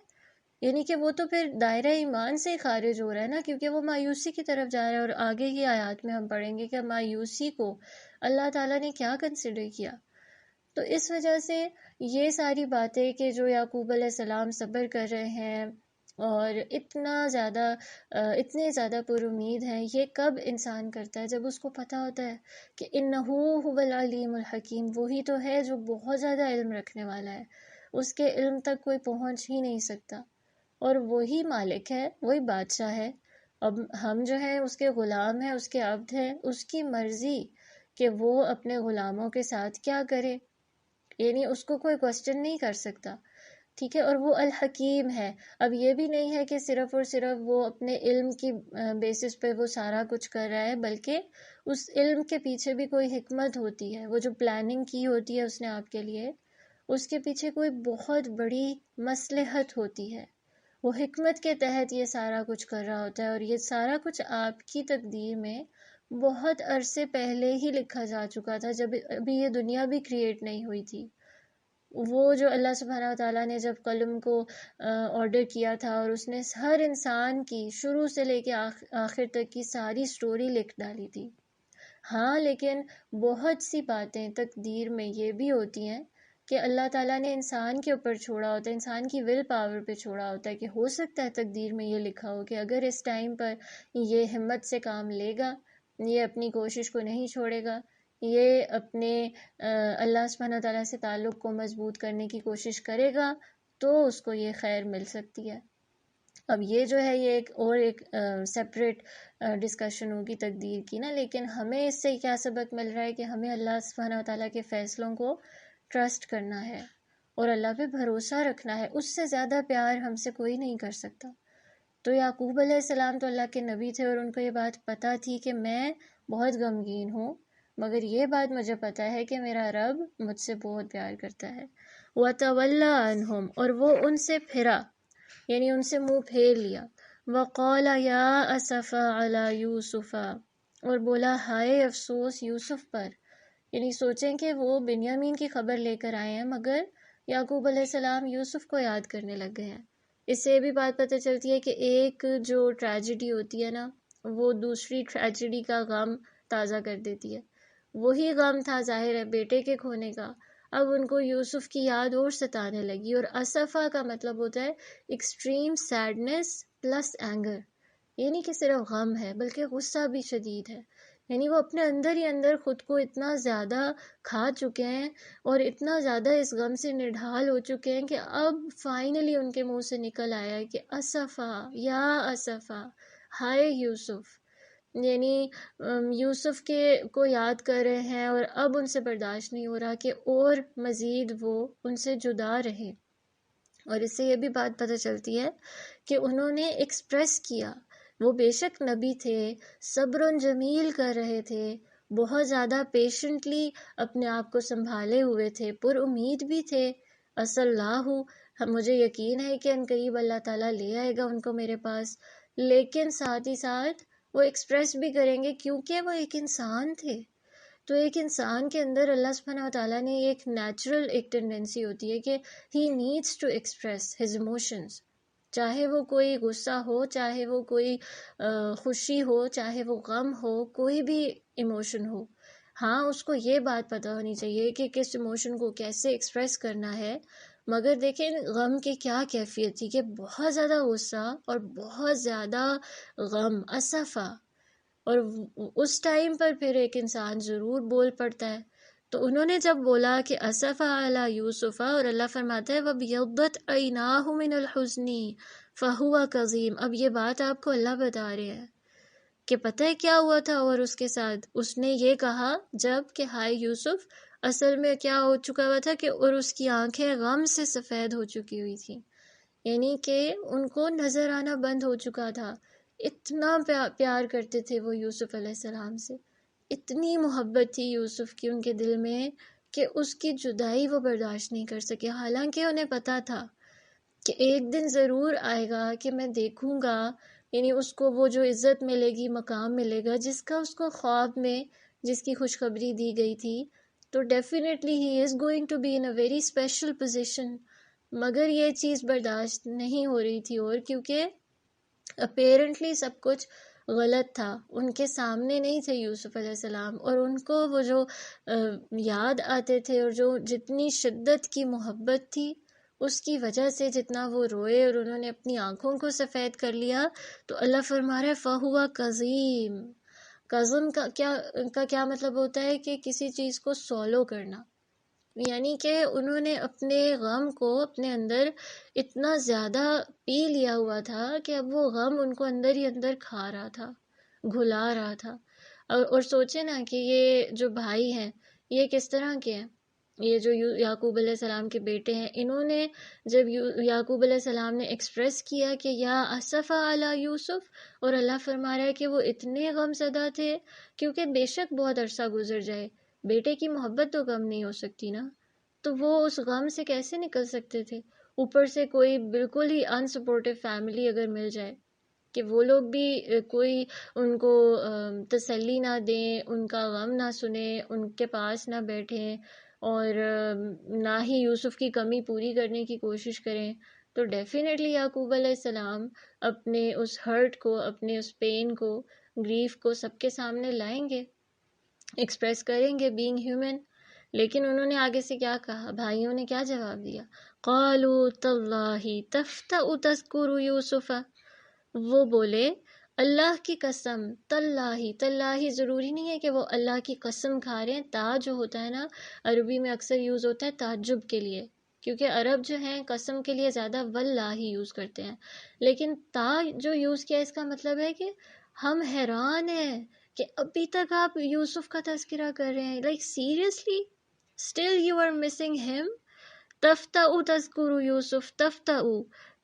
یعنی کہ وہ تو پھر دائرہ ایمان سے ہی خارج ہو رہا ہے نا، کیونکہ وہ مایوسی کی طرف جا رہا ہے۔ اور آگے کی آیات میں ہم پڑھیں گے کہ مایوسی کو اللہ تعالیٰ نے کیا کنسیڈر کیا۔ تو اس وجہ سے یہ ساری باتیں کہ جو یعقوب علیہ السلام صبر کر رہے ہیں اور اتنے زیادہ پر امید ہیں، یہ کب انسان کرتا ہے؟ جب اس کو پتہ ہوتا ہے کہ انہو هو العلیم الحکیم، وہی تو ہے جو بہت زیادہ علم رکھنے والا ہے، اس کے علم تک کوئی پہنچ ہی نہیں سکتا، اور وہی مالک ہے، وہی بادشاہ ہے۔ اب ہم جو ہیں اس کے غلام ہیں، اس کے عبد ہیں، اس کی مرضی کہ وہ اپنے غلاموں کے ساتھ کیا کرے، یعنی اس کو کوئی کوسچن نہیں کر سکتا، ٹھیک ہے۔ اور وہ الحکیم ہے۔ اب یہ بھی نہیں ہے کہ صرف اور صرف وہ اپنے علم کی بیسس پہ وہ سارا کچھ کر رہا ہے، بلکہ اس علم کے پیچھے بھی کوئی حکمت ہوتی ہے، وہ جو پلاننگ کی ہوتی ہے اس نے آپ کے لیے، اس کے پیچھے کوئی بہت بڑی مصلحت ہوتی ہے، وہ حکمت کے تحت یہ سارا کچھ کر رہا ہوتا ہے، اور یہ سارا کچھ آپ کی تقدیر میں بہت عرصے پہلے ہی لکھا جا چکا تھا، جب ابھی یہ دنیا بھی کریٹ نہیں ہوئی تھی۔ وہ جو اللہ سبحانہ وتعالیٰ نے جب قلم کو آرڈر کیا تھا اور اس نے ہر انسان کی شروع سے لے کے آخر تک کی ساری سٹوری لکھ ڈالی تھی۔ ہاں، لیکن بہت سی باتیں تقدیر میں یہ بھی ہوتی ہیں کہ اللہ تعالیٰ نے انسان کے اوپر چھوڑا ہوتا ہے، انسان کی ول پاور پہ چھوڑا ہوتا ہے کہ ہو سکتا ہے تقدیر میں یہ لکھا ہو کہ اگر اس ٹائم پر یہ ہمت سے کام لے گا، یہ اپنی کوشش کو نہیں چھوڑے گا، یہ اپنے اللہ سبحانہ تعالیٰ سے تعلق کو مضبوط کرنے کی کوشش کرے گا، تو اس کو یہ خیر مل سکتی ہے۔ اب یہ جو ہے یہ ایک سیپریٹ ڈسکشن ہوگی تقدیر کی نا، لیکن ہمیں اس سے کیا سبق مل رہا ہے کہ ہمیں اللہ سبحانہ تعالیٰ کے فیصلوں کو ٹرسٹ کرنا ہے اور اللہ پہ بھروسہ رکھنا ہے، اس سے زیادہ پیار ہم سے کوئی نہیں کر سکتا۔ تو یعقوب علیہ السلام تو اللہ کے نبی تھے اور ان کو یہ بات پتہ تھی کہ میں بہت غمگین ہوں، مگر یہ بات مجھے پتہ ہے کہ میرا رب مجھ سے بہت پیار کرتا ہے۔ وَتَوَلَّى عَنْهُمْ، اور وہ ان سے پھرا، یعنی ان سے منہ پھیر لیا۔ وَقَالَ يَا أَسَفَا عَلَى يُوسُفَ، اور بولا ہائے افسوس یوسف پر، یعنی سوچیں کہ وہ بنیامین کی خبر لے کر آئے ہیں مگر یعقوب علیہ السلام یوسف کو یاد کرنے لگ گئے ہیں۔ اس سے یہ بھی بات پتہ چلتی ہے کہ ایک جو ٹریجڈی ہوتی ہے نا، وہ دوسری ٹریجڈی کا غم تازہ کر دیتی ہے۔ وہی غم تھا ظاہر ہے بیٹے کے کھونے کا، اب ان کو یوسف کی یاد اور ستانے لگی، اور اسفا کا مطلب ہوتا ہے ایکسٹریم سیڈنس پلس اینگر، یعنی کہ صرف غم ہے بلکہ غصہ بھی شدید ہے، یعنی وہ اپنے اندر ہی اندر خود کو اتنا زیادہ کھا چکے ہیں اور اتنا زیادہ اس غم سے نڈھال ہو چکے ہیں کہ اب فائنلی ان کے منہ سے نکل آیا ہے کہ اسفا یا اسفا، ہائے یوسف، یعنی یوسف کو یاد کر رہے ہیں اور اب ان سے برداشت نہیں ہو رہا کہ اور مزید وہ ان سے جدا رہے۔ اور اس سے یہ بھی بات پتہ چلتی ہے کہ انہوں نے ایکسپریس کیا، وہ بے شک نبی تھے، صبر جمیل کر رہے تھے، بہت زیادہ پیشنٹلی اپنے آپ کو سنبھالے ہوئے تھے، پر امید بھی تھے، اصل اللہ، مجھے یقین ہے کہ انقریب اللہ تعالیٰ لے آئے گا ان کو میرے پاس، لیکن ساتھ ہی ساتھ وہ ایکسپریس بھی کریں گے کیونکہ وہ ایک انسان تھے۔ تو ایک انسان کے اندر اللہ سبحانہ وتعالیٰ نے ایک نیچرل ایک ٹینڈنسی ہوتی ہے کہ he needs to express his emotions, چاہے وہ کوئی غصہ ہو، چاہے وہ کوئی خوشی ہو، چاہے وہ غم ہو، کوئی بھی ایموشن ہو، ہاں اس کو یہ بات پتہ ہونی چاہیے کہ کس ایموشن کو کیسے ایکسپریس کرنا ہے۔ مگر دیکھیں غم کی کیا کیفیت تھی کہ بہت زیادہ غصہ اور بہت زیادہ غم، اسفا، اور اس ٹائم پر پھر ایک انسان ضرور بول پڑتا ہے۔ تو انہوں نے جب بولا کہ اسفا علی یوسف، اور اللہ فرماتا ہے وَبْيَضَّتْ عَيْنَاهُ مِنَ الْحُزْنِ فَهُوَ كَظِيمٌ، اب یہ بات آپ کو اللہ بتا رہے ہیں کہ پتہ ہے کیا ہوا تھا اور اس کے ساتھ اس نے یہ کہا جب کہ ہائے یوسف، اصل میں کیا ہو چکا ہوا تھا کہ اور اس کی آنکھیں غم سے سفید ہو چکی ہوئی تھیں، یعنی کہ ان کو نظر آنا بند ہو چکا تھا. اتنا پیار کرتے تھے وہ یوسف علیہ السلام سے، اتنی محبت تھی یوسف کی ان کے دل میں کہ اس کی جدائی وہ برداشت نہیں کر سکے. حالانکہ انہیں پتا تھا کہ ایک دن ضرور آئے گا کہ میں دیکھوں گا، یعنی اس کو وہ جو عزت ملے گی، مقام ملے گا جس کا اس کو خواب میں جس کی خوشخبری دی گئی تھی، تو definitely he is going to be in a very special position. مگر یہ چیز برداشت نہیں ہو رہی تھی، اور کیونکہ اپیرنٹلی سب کچھ غلط تھا، ان کے سامنے نہیں تھے یوسف علیہ السلام، اور ان کو وہ جو یاد آتے تھے اور جو جتنی شدت کی محبت تھی اس کی وجہ سے جتنا وہ روئے اور انہوں نے اپنی آنکھوں کو سفید کر لیا. تو اللہ فرما رہا ہے فَهُوَ قَزِيمٌ. قزم کا کیا مطلب ہوتا ہے کہ کسی چیز کو سولو کرنا، یعنی کہ انہوں نے اپنے غم کو اپنے اندر اتنا زیادہ پی لیا ہوا تھا کہ اب وہ غم ان کو اندر ہی اندر کھا رہا تھا، گھلا رہا تھا. اور سوچے نا کہ یہ جو بھائی ہیں یہ کس طرح کے ہیں، یہ جو یعقوب علیہ السلام کے بیٹے ہیں، انہوں نے جب یعقوب علیہ السلام نے ایکسپریس کیا کہ یا اسف علی یوسف، اور اللہ فرما رہا ہے کہ وہ اتنے غم زدہ تھے، کیونکہ بے شک بہت عرصہ گزر جائے بیٹے کی محبت تو کم نہیں ہو سکتی نا، تو وہ اس غم سے کیسے نکل سکتے تھے. اوپر سے کوئی بالکل ہی انسپورٹیو فیملی اگر مل جائے کہ وہ لوگ بھی کوئی ان کو تسلی نہ دیں، ان کا غم نہ سنیں، ان کے پاس نہ بیٹھیں، اور نہ ہی یوسف کی کمی پوری کرنے کی کوشش کریں، تو ڈیفینیٹلی یعقوب علیہ السلام اپنے اس ہرٹ کو، اپنے اس پین کو، گریف کو سب کے سامنے لائیں گے، ایکسپریس کریں گے بینگ ہیومن. لیکن انہوں نے آگے سے کیا کہا، بھائیوں نے کیا جواب دیا، قالوا تاللہ تفتأ تذکر یوسف. وہ بولے اللہ کی قسم، تاللہ ضروری نہیں ہے کہ وہ اللہ کی قسم کھا رہے ہیں. تا جو ہوتا ہے نا عربی میں اکثر یوز ہوتا ہے تعجب کے لیے، کیونکہ عرب جو ہیں قسم کے لیے زیادہ واللہ یوز کرتے ہیں، لیکن تا جو یوز کیا اس کا مطلب ہے کہ ہم حیران ہیں کہ ابھی تک آپ یوسف کا تذکرہ کر رہے ہیں، like seriously still you are missing ہم. تفتأ تذکر یوسف، تفتأ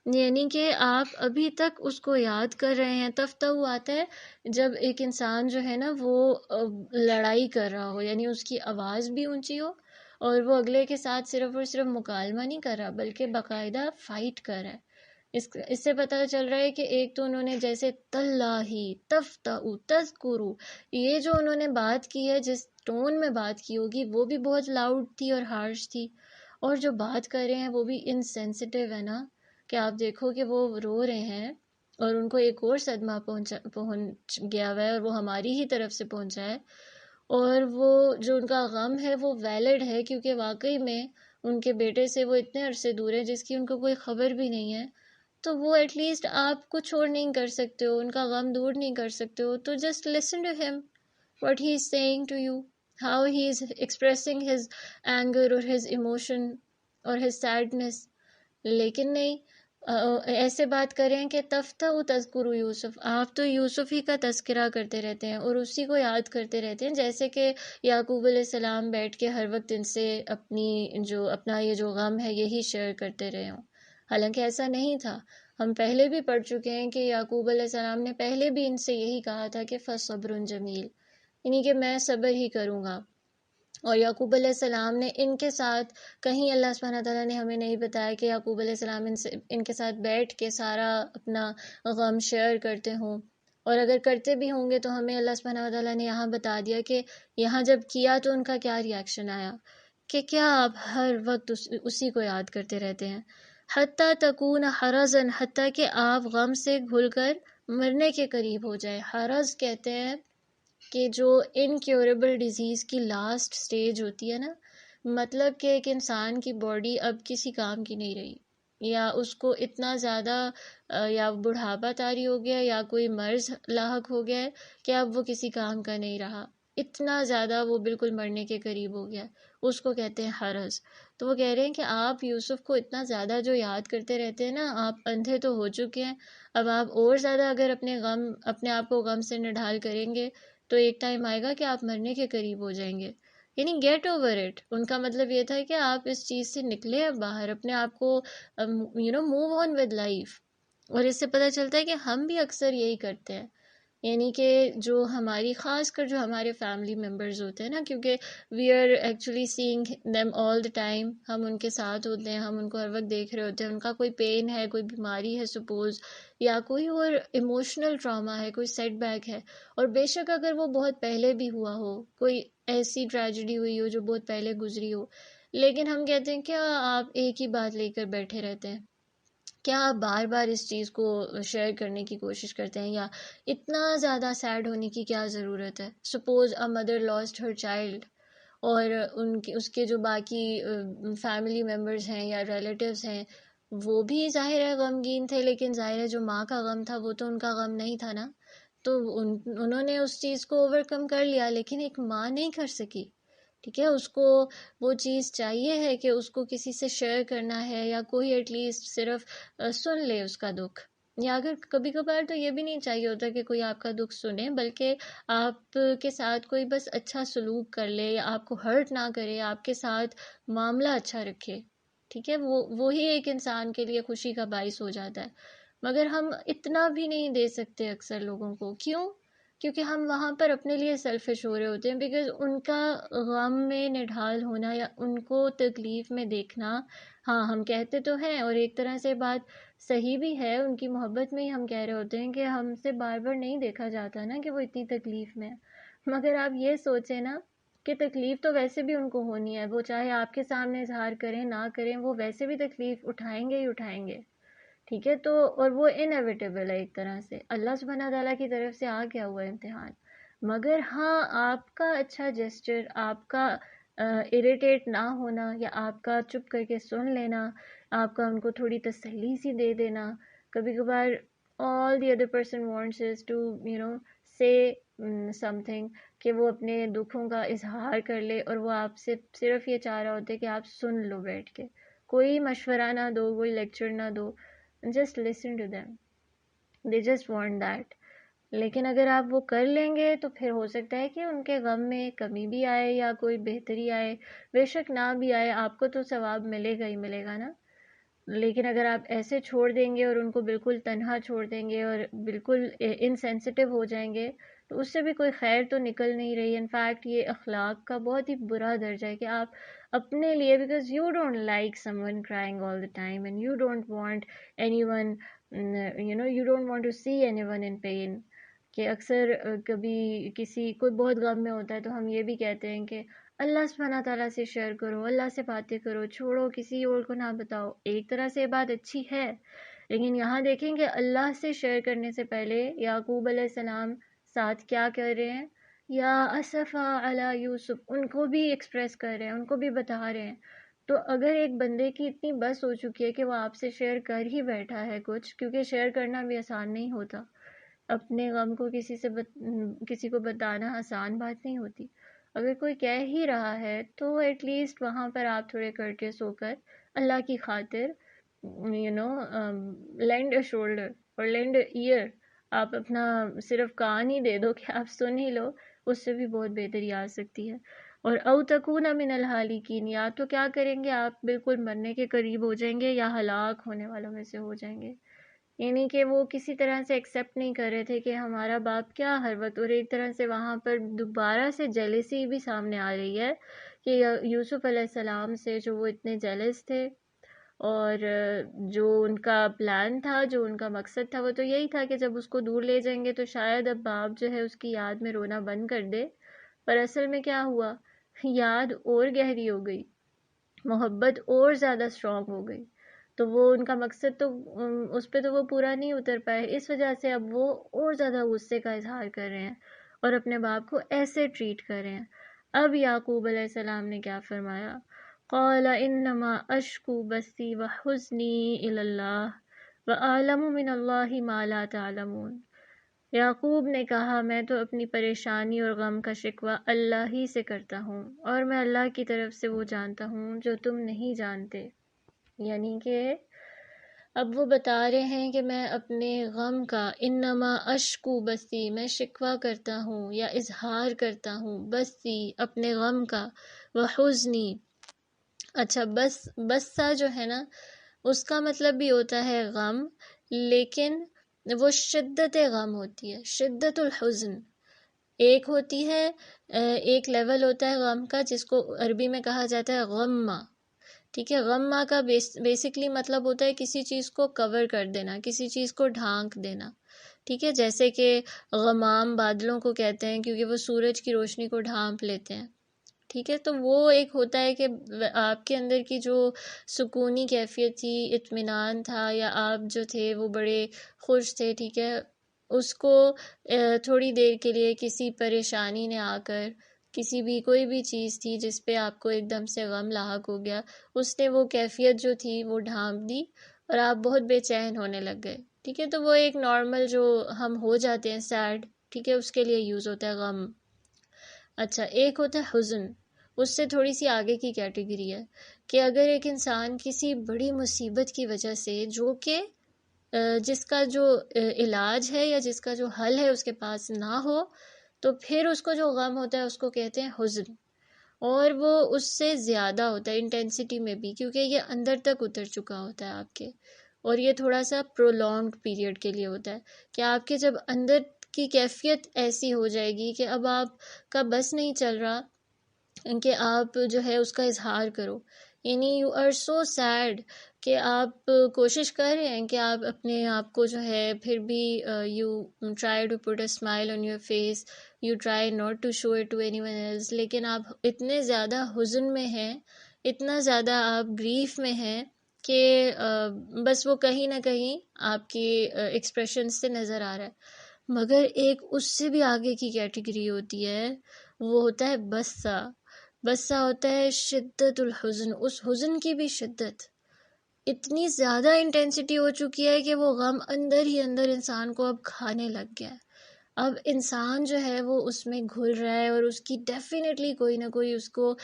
یعنی کہ آپ ابھی تک اس کو یاد کر رہے ہیں. تفتأ آتا ہے جب ایک انسان جو ہے نا وہ لڑائی کر رہا ہو، یعنی اس کی آواز بھی اونچی ہو اور وہ اگلے کے ساتھ صرف اور صرف مکالمہ نہیں کر رہا بلکہ باقاعدہ فائٹ کر رہا ہے. اس سے پتہ چل رہا ہے کہ ایک تو انہوں نے جیسے تاللہ تفتأ تذکر، یہ جو انہوں نے بات کی ہے، جس ٹون میں بات کی ہوگی وہ بھی بہت لاؤڈ تھی اور ہارش تھی، اور جو بات کر رہے ہیں وہ بھی انسینسٹیو ہے نا، کہ آپ دیکھو کہ وہ رو رہے ہیں اور ان کو ایک اور صدمہ پہنچ گیا ہوا ہے، اور وہ ہماری ہی طرف سے پہنچا ہے، اور وہ جو ان کا غم ہے وہ ویلڈ ہے، کیونکہ واقعی میں ان کے بیٹے سے وہ اتنے عرصے دور ہیں جس کی ان کو کوئی خبر بھی نہیں ہے. تو وہ ایٹ لیسٹ آپ کو چھوڑ نہیں کر سکتے ہو، ان کا غم دور نہیں کر سکتے ہو، تو جسٹ لسن ٹو ہم what he is saying to you, how he is expressing his anger or his emotion or his sadness. لیکن نہیں، ایسے بات کریں کہ تفتأ تذکر یوسف، آپ تو یوسف ہی کا تذکرہ کرتے رہتے ہیں اور اسی کو یاد کرتے رہتے ہیں، جیسے کہ یعقوب علیہ السلام بیٹھ کے ہر وقت ان سے اپنا یہ جو غم ہے یہی شیئر کرتے رہے ہوں. حالانکہ ایسا نہیں تھا. ہم پہلے بھی پڑھ چکے ہیں کہ یعقوب علیہ السلام نے پہلے بھی ان سے یہی کہا تھا کہ فصبر جمیل، یعنی کہ میں صبر ہی کروں گا. اور یعقوب علیہ السلام نے ان کے ساتھ، کہیں اللہ سبحانہ تعالیٰ نے ہمیں نہیں بتایا کہ یعقوب علیہ السلام ان کے ساتھ بیٹھ کے سارا اپنا غم شیئر کرتے ہوں، اور اگر کرتے بھی ہوں گے تو ہمیں اللہ سبحانہ تعالیٰ نے یہاں بتا دیا کہ یہاں جب کیا تو ان کا کیا ریاکشن آیا، کہ کیا آپ ہر وقت اسی کو یاد کرتے رہتے ہیں. حتیٰ تکون حرزن، حتیٰ کہ آپ غم سے گھل کر مرنے کے قریب ہو جائے. حرز کہتے ہیں کہ جو انکیوریبل ڈیزیز کی لاسٹ سٹیج ہوتی ہے نا، مطلب کہ ایک انسان کی باڈی اب کسی کام کی نہیں رہی، یا اس کو اتنا زیادہ یا بڑھاپا طاری ہو گیا یا کوئی مرض لاحق ہو گیا ہے کہ اب وہ کسی کام کا نہیں رہا، اتنا زیادہ وہ بالکل مرنے کے قریب ہو گیا، اس کو کہتے ہیں حرز. تو وہ کہہ رہے ہیں کہ آپ یوسف کو اتنا زیادہ جو یاد کرتے رہتے ہیں نا، آپ اندھے تو ہو چکے ہیں، اب آپ اور زیادہ اگر اپنے آپ کو غم سے نڈھال کریں گے تو ایک ٹائم آئے گا کہ آپ مرنے کے قریب ہو جائیں گے. یعنی گیٹ اوور اٹ. ان کا مطلب یہ تھا کہ آپ اس چیز سے نکلے اب باہر، اپنے آپ کو موو آن ود لائف. اور اس سے پتہ چلتا ہے کہ ہم بھی اکثر یہی کرتے ہیں. یعنی کہ جو ہماری خاص کر جو ہمارے فیملی ممبرز ہوتے ہیں نا، کیونکہ we are actually singing them all the time, ہم ان کے ساتھ ہوتے ہیں، ہم ان کو ہر وقت دیکھ رہے ہوتے ہیں. ان کا کوئی پین ہے، کوئی بیماری ہے سپوز، یا کوئی اور ایموشنل ٹراما ہے، کوئی سیٹ بیک ہے. اور بے شک اگر وہ بہت پہلے بھی ہوا ہو، کوئی ایسی ٹریجڈی ہوئی ہو جو بہت پہلے گزری ہو، لیکن ہم کہتے ہیں کیا آپ ایک ہی بات لے کر بیٹھے رہتے ہیں؟ کیا آپ بار بار اس چیز کو شیئر کرنے کی کوشش کرتے ہیں؟ یا اتنا زیادہ سیڈ ہونے کی کیا ضرورت ہے؟ Suppose a mother last Hare child, اور اس کے جو باقی فیملی ممبرز ہیں یا ریلیٹیوز ہیں وہ بھی ظاہر ہے غمگین تھے، لیکن ظاہر ہے جو ماں کا غم تھا وہ تو ان کا غم نہیں تھا نا. تو انہوں نے اس چیز کو اوور کم کر لیا، لیکن ایک ماں نہیں کر سکی. ٹھیک ہے، اس کو وہ چیز چاہیے ہے کہ اس کو کسی سے شیئر کرنا ہے، یا کوئی ایٹ لیسٹ صرف سن لے اس کا دکھ. یا اگر کبھی کبھار تو یہ بھی نہیں چاہیے ہوتا کہ کوئی آپ کا دکھ سنے، بلکہ آپ کے ساتھ کوئی بس اچھا سلوک کر لے، یا آپ کو ہرٹ نہ کرے، آپ کے ساتھ معاملہ اچھا رکھے. ٹھیک ہے، وہی ایک انسان کے لیے خوشی کا باعث ہو جاتا ہے. مگر ہم اتنا بھی نہیں دے سکتے اکثر لوگوں کو. کیوں؟ کیونکہ ہم وہاں پر اپنے لیے سیلفش ہو رہے ہوتے ہیں. بیکاز ان کا غم میں نڈھال ہونا یا ان کو تکلیف میں دیکھنا، ہاں ہم کہتے تو ہیں، اور ایک طرح سے بات صحیح بھی ہے، ان کی محبت میں ہی ہم کہہ رہے ہوتے ہیں کہ ہم سے بار بار نہیں دیکھا جاتا نا کہ وہ اتنی تکلیف میں. مگر آپ یہ سوچیں نا کہ تکلیف تو ویسے بھی ان کو ہونی ہے، وہ چاہے آپ کے سامنے اظہار کریں نہ کریں، وہ ویسے بھی تکلیف اٹھائیں گے ہی اٹھائیں گے. ٹھیک ہے، تو اور وہ انیویٹیبل ہے ایک طرح سے، اللہ سبحانہ تعالیٰ کی طرف سے آ گیا ہوا امتحان. مگر ہاں آپ کا اچھا جیسچر، آپ کا اریٹیٹ نہ ہونا، یا آپ کا چپ کر کے سن لینا، آپ کا ان کو تھوڑی تسلی سی دے دینا. کبھی کبھار all the other person wants is to say something، کہ وہ اپنے دکھوں کا اظہار کر لے، اور وہ آپ سے صرف یہ چاہ رہا ہوتا ہے کہ آپ سن لو بیٹھ کے. کوئی مشورہ نہ دو، کوئی لیکچر نہ دو، just listen to them. they just want that. لیکن اگر آپ وہ کر لیں گے تو پھر ہو سکتا ہے کہ ان کے غم میں کمی بھی آئے یا کوئی بہتری آئے. بے شک نہ بھی آئے، آپ کو تو ثواب ملے گا ہی ملے گا نا. لیکن اگر آپ ایسے چھوڑ دیں گے اور ان کو بالکل تنہا چھوڑ دیں گے اور بالکل انسینسٹیو ہو جائیں گے، تو اس سے بھی کوئی خیر تو نکل نہیں رہی. انفیکٹ یہ اخلاق کا بہت ہی برا درجہ ہے کہ آپ اپنے لیے، because you don't like someone crying all the time, and you don't want anyone you don't want to see anyone in pain. کہ اکثر کبھی کسی کوئی بہت غم میں ہوتا ہے تو ہم یہ بھی کہتے ہیں کہ اللہ سبحانہ تعالیٰ سے شیئر کرو، اللہ سے باتیں کرو، چھوڑو کسی اور کو نہ بتاؤ. ایک طرح سے یہ بات اچھی ہے، لیکن یہاں دیکھیں کہ اللہ سے شیئر کرنے سے پہلے یعقوب علیہ السلام ساتھ کیا کر رہے ہیں؟ یا اسفا علی یوسف، ان کو بھی ایکسپریس کر رہے ہیں، ان کو بھی بتا رہے ہیں. تو اگر ایک بندے کی اتنی بس ہو چکی ہے کہ وہ آپ سے شیئر کر ہی بیٹھا ہے کچھ، کیونکہ شیئر کرنا بھی آسان نہیں ہوتا، اپنے غم کو کسی کو بتانا آسان بات نہیں ہوتی. اگر کوئی کہہ ہی رہا ہے تو ایٹ لیسٹ وہاں پر آپ تھوڑے کرٹیس ہو کر اللہ کی خاطر لینڈ اے شولڈر اور لینڈ اے ایئر، آپ اپنا صرف کان ہی دے دو کہ آپ سن ہی لو، اس سے بھی بہت بہتری آ سکتی ہے. اور او تکون من الحالکین، یا تو کیا کریں گے آپ بالکل مرنے کے قریب ہو جائیں گے یا ہلاک ہونے والوں میں سے ہو جائیں گے. یعنی کہ وہ کسی طرح سے ایکسیپٹ نہیں کر رہے تھے کہ ہمارا باپ کیا ہر وقت، اور ایک طرح سے وہاں پر دوبارہ سے جیلسی بھی سامنے آ رہی ہے کہ یوسف علیہ السلام سے جو وہ اتنے جیلس تھے، اور جو ان کا پلان تھا، جو ان کا مقصد تھا، وہ تو یہی تھا کہ جب اس کو دور لے جائیں گے تو شاید اب باپ جو ہے اس کی یاد میں رونا بند کر دے. پر اصل میں کیا ہوا؟ یاد اور گہری ہو گئی، محبت اور زیادہ اسٹرانگ ہو گئی. تو وہ ان کا مقصد تو اس پہ تو وہ پورا نہیں اتر پائے، اس وجہ سے اب وہ اور زیادہ غصے کا اظہار کر رہے ہیں اور اپنے باپ کو ایسے ٹریٹ کر رہے ہیں. اب یعقوب علیہ السلام نے کیا فرمایا؟ قال انما اشکو بثی وحزنی الی اللہ واعلم من اللہ ما لا تعلمون. یعقوب نے کہا میں تو اپنی پریشانی اور غم کا شکوہ اللہ ہی سے کرتا ہوں، اور میں اللہ کی طرف سے وہ جانتا ہوں جو تم نہیں جانتے. یعنی کہ اب وہ بتا رہے ہیں کہ میں اپنے غم کا انما اشکو بسی، میں شکوہ کرتا ہوں یا اظہار کرتا ہوں، بسی اپنے غم کا، وحزنی، اچھا بسا جو ہے نا اس کا مطلب بھی ہوتا ہے غم، لیکن وہ شدت غم ہوتی ہے، شدت الحزن ایک ہوتی ہے، ایک لیول ہوتا ہے غم کا جس کو عربی میں کہا جاتا ہے غمہ، ٹھیک ہے۔ غمہ کا بیسکلی مطلب ہوتا ہے کسی چیز کو کور کر دینا، کسی چیز کو ڈھانک دینا، ٹھیک ہے، جیسے کہ غمام بادلوں کو کہتے ہیں کیونکہ وہ سورج کی روشنی کو ڈھانپ لیتے ہیں، ٹھیک ہے۔ تو وہ ایک ہوتا ہے کہ آپ کے اندر کی جو سکونی کیفیت تھی، اطمینان تھا، یا آپ جو تھے وہ بڑے خوش تھے، ٹھیک ہے، اس کو تھوڑی دیر کے لیے کسی پریشانی نے آ کر، کسی بھی کوئی بھی چیز تھی جس پہ آپ کو ایک دم سے غم لاحق ہو گیا، اس نے وہ کیفیت جو تھی وہ ڈھانپ دی اور آپ بہت بے چین ہونے لگ گئے، ٹھیک ہے۔ تو وہ ایک نارمل جو ہم ہو جاتے ہیں سیڈ، ٹھیک ہے، اس کے لیے یوز ہوتا ہے غم۔ اچھا، ایک ہوتا ہے حزن، اس سے تھوڑی سی آگے کی کیٹیگری ہے کہ اگر ایک انسان کسی بڑی مصیبت کی وجہ سے، جو کہ جس کا جو علاج ہے یا جس کا جو حل ہے اس کے پاس نہ ہو، تو پھر اس کو جو غم ہوتا ہے اس کو کہتے ہیں حزن، اور وہ اس سے زیادہ ہوتا ہے انٹینسٹی میں بھی، کیونکہ یہ اندر تک اتر چکا ہوتا ہے آپ کے، اور یہ تھوڑا سا پرولونگڈ پیریڈ کے لیے ہوتا ہے کہ آپ کے جب اندر کی کیفیت ایسی ہو جائے گی کہ اب آپ کا بس نہیں چل رہا کہ آپ جو ہے اس کا اظہار کرو، یعنی یو آر سو سیڈ کہ آپ کوشش کر رہے ہیں کہ آپ اپنے آپ کو جو ہے پھر بھی you try to put a smile on your face, you try not to show it to anyone else, لیکن آپ اتنے زیادہ حزن میں ہیں، اتنا زیادہ آپ گریف میں ہیں کہ بس وہ کہیں نہ کہیں آپ کی ایکسپریشن سے نظر آ رہا ہے۔ مگر ایک اس سے بھی آگے کی کیٹیگری ہوتی ہے، وہ ہوتا ہے بسا۔ بسا ہوتا ہے شدت الحزن، اس حزن کی بھی شدت اتنی زیادہ انٹینسٹی ہو چکی ہے کہ وہ غم اندر ہی اندر انسان کو اب کھانے لگ گیا ہے، اب انسان جو ہے وہ اس میں گھل رہا ہے، اور اس کی ڈیفینیٹلی کوئی نہ کوئی اس کو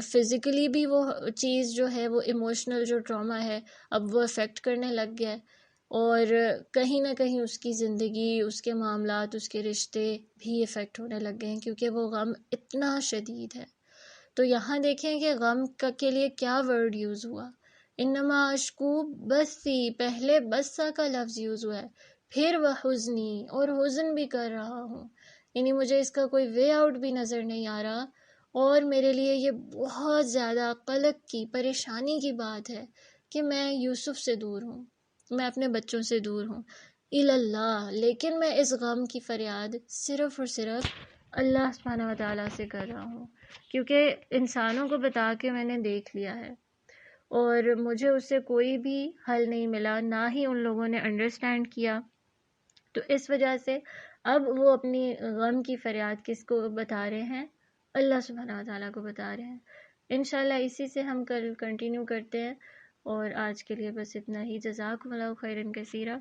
فزیکلی بھی وہ چیز جو ہے، وہ ایموشنل جو ٹراما ہے اب وہ افیکٹ کرنے لگ گیا ہے، اور کہیں نہ کہیں اس کی زندگی، اس کے معاملات، اس کے رشتے بھی افیکٹ ہونے لگ گئے ہیں، کیونکہ وہ غم اتنا شدید ہے۔ تو یہاں دیکھیں کہ غم کے لیے کیا ورڈ یوز ہوا، انما اشکو بسی، پہلے بسا کا لفظ یوز ہوا ہے، پھر وہ حزنی، اور حزن بھی کر رہا ہوں، یعنی مجھے اس کا کوئی وے آؤٹ بھی نظر نہیں آ رہا، اور میرے لیے یہ بہت زیادہ قلق کی، پریشانی کی بات ہے کہ میں یوسف سے دور ہوں، میں اپنے بچوں سے دور ہوں، اللہ، لیکن میں اس غم کی فریاد صرف اور صرف اللہ سبحانہ و تعالیٰ سے کر رہا ہوں، کیونکہ انسانوں کو بتا کے میں نے دیکھ لیا ہے اور مجھے اس سے کوئی بھی حل نہیں ملا، نہ ہی ان لوگوں نے انڈرسٹینڈ کیا، تو اس وجہ سے اب وہ اپنی غم کی فریاد کس کو بتا رہے ہیں؟ اللہ سبحانہ و تعالیٰ کو بتا رہے ہیں۔ انشاءاللہ اسی سے ہم کل کنٹینیو کرتے ہیں، اور آج کے لیے بس اتنا ہی۔ جزاکم اللہ خیرا کثیرا۔